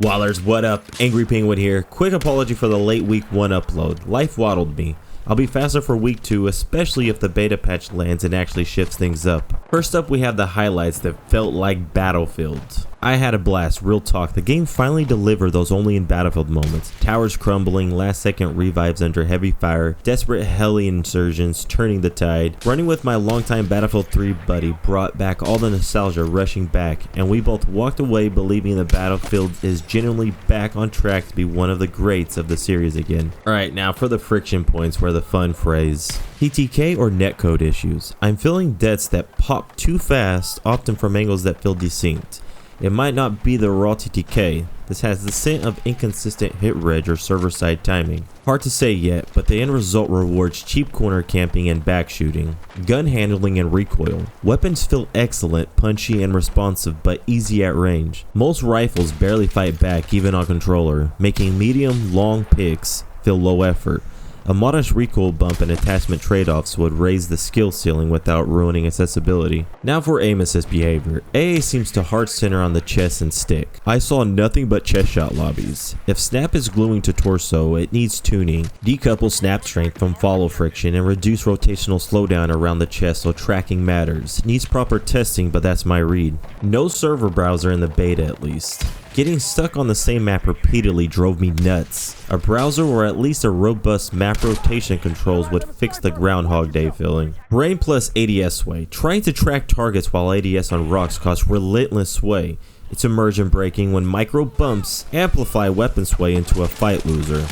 Wallers, what up? Angry Penguin here. Quick apology for the late week 1 upload. Life waddled me. I'll be faster for week 2, especially if the beta patch lands and actually shifts things up. First up, we have the highlights that felt like Battlefield. I had a blast, real talk. The game finally delivered those only in Battlefield moments. Towers crumbling, last second revives under heavy fire, desperate heli insurgents turning the tide. Running with my longtime Battlefield 3 buddy brought back all the nostalgia rushing back, and we both walked away believing the Battlefield is genuinely back on track to be one of the greats of the series again. Alright, now for the friction points where the fun phrase. TTK or netcode issues. I'm feeling deaths that pop too fast, often from angles that feel desynced. It might not be the raw TTK. This has the scent of inconsistent hit reg or server side timing. Hard to say yet, but the end result rewards cheap corner camping and back shooting. Gun handling and recoil. Weapons feel excellent, punchy and responsive, but easy at range. Most rifles barely fight back even on controller, making medium, long picks feel low effort. A modest recoil bump and attachment trade-offs would raise the skill ceiling without ruining accessibility. Now for aim assist behavior. AA seems to hard center on the chest and stick. I saw nothing but chest shot lobbies. If snap is gluing to torso, it needs tuning. Decouple snap strength from follow friction and reduce rotational slowdown around the chest so tracking matters. Needs proper testing, but that's my read. No server browser in the beta at least. Getting stuck on the same map repeatedly drove me nuts. A browser or at least a robust map rotation controls would fix the Groundhog Day feeling. Brain plus ADS sway. Trying to track targets while ADS on rocks cause relentless sway. It's immersion breaking when micro bumps amplify weapon sway into a fight loser.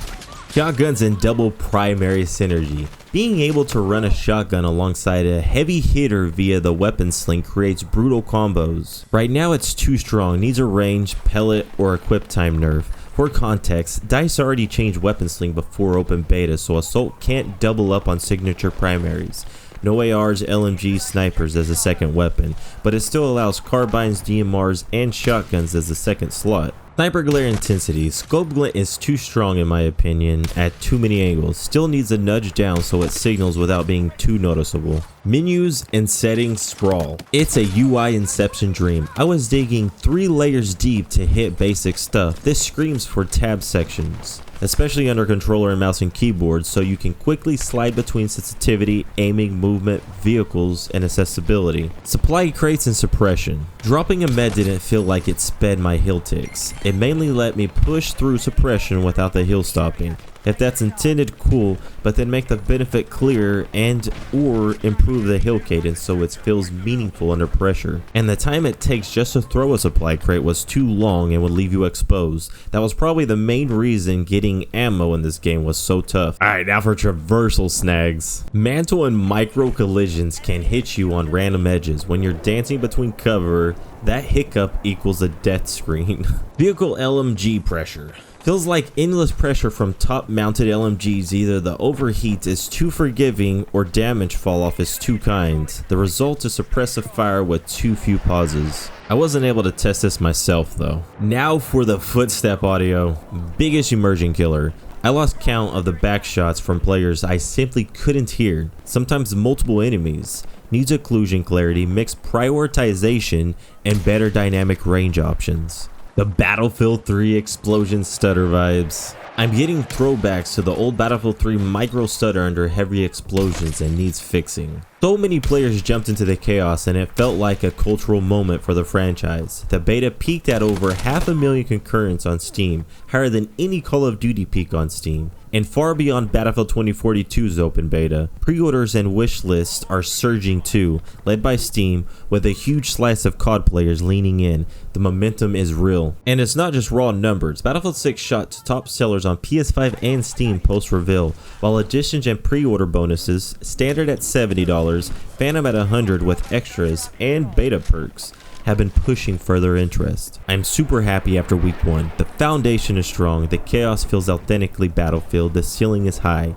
Shotguns and double primary synergy. Being able to run a shotgun alongside a heavy hitter via the weapon sling creates brutal combos. Right now it's too strong, needs a range, pellet, or equip time nerf. For context, DICE already changed weapon sling before open beta, so Assault can't double up on signature primaries. No ARs, LMGs, snipers as a second weapon, but it still allows carbines, DMRs, and shotguns as the second slot. Sniper glare intensity. Scope glint is too strong in my opinion at too many angles. Still needs a nudge down so it signals without being too noticeable. Menus and settings sprawl. It's a UI inception dream. I was digging 3 layers deep to hit basic stuff. This screams for tab sections, especially under controller and mouse and keyboard, so you can quickly slide between sensitivity, aiming, movement, vehicles, and accessibility. Supply crates and suppression. Dropping a med didn't feel like it sped my heal ticks. It mainly let me push through suppression without the heal stopping. If that's intended, cool, but then make the benefit clear and or improve the heal cadence so it feels meaningful under pressure. And the time it takes just to throw a supply crate was too long and would leave you exposed. That was probably the main reason getting ammo in this game was so tough. Alright, now for traversal snags. Mantle and micro collisions can hit you on random edges. When you're dancing between cover, that hiccup equals a death screen. Vehicle LMG pressure. Feels like endless pressure from top mounted LMGs. Either the overheat is too forgiving or damage fall off is too kind. The result is suppressive fire with too few pauses. I wasn't able to test this myself though. Now for the footstep audio. Biggest immersion killer. I lost count of the back shots from players I simply couldn't hear. Sometimes multiple enemies. Needs occlusion clarity, mixed prioritization, and better dynamic range options. The Battlefield 3 explosion stutter vibes. I'm getting throwbacks to the old Battlefield 3 micro stutter under heavy explosions and needs fixing. So many players jumped into the chaos and it felt like a cultural moment for the franchise. The beta peaked at over 500,000 concurrents on Steam, higher than any Call of Duty peak on Steam, and far beyond Battlefield 2042's open beta. Pre-orders and wish lists are surging too, led by Steam, with a huge slice of COD players leaning in. The momentum is real. And it's not just raw numbers. Battlefield 6 shot to top sellers on PS5 and Steam post-reveal, while additions and pre-order bonuses, standard at $70, Phantom at $100 with extras and beta perks, have been pushing further interest. I'm super happy after week 1. The foundation is strong, the chaos feels authentically Battlefield, the ceiling is high.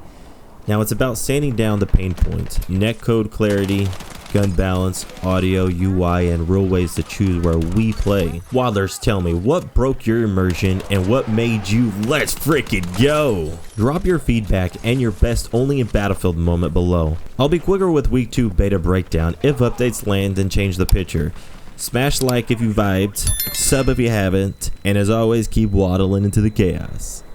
Now it's about sanding down the pain points, netcode clarity, gun balance, audio, UI, and real ways to choose where we play. Wilders, tell me, what broke your immersion and what made you let's frickin' go? Drop your feedback and your best only in Battlefield moment below. I'll be quicker with week 2 beta breakdown if updates land and change the picture. Smash like if you vibed, sub if you haven't, and as always, keep waddling into the chaos.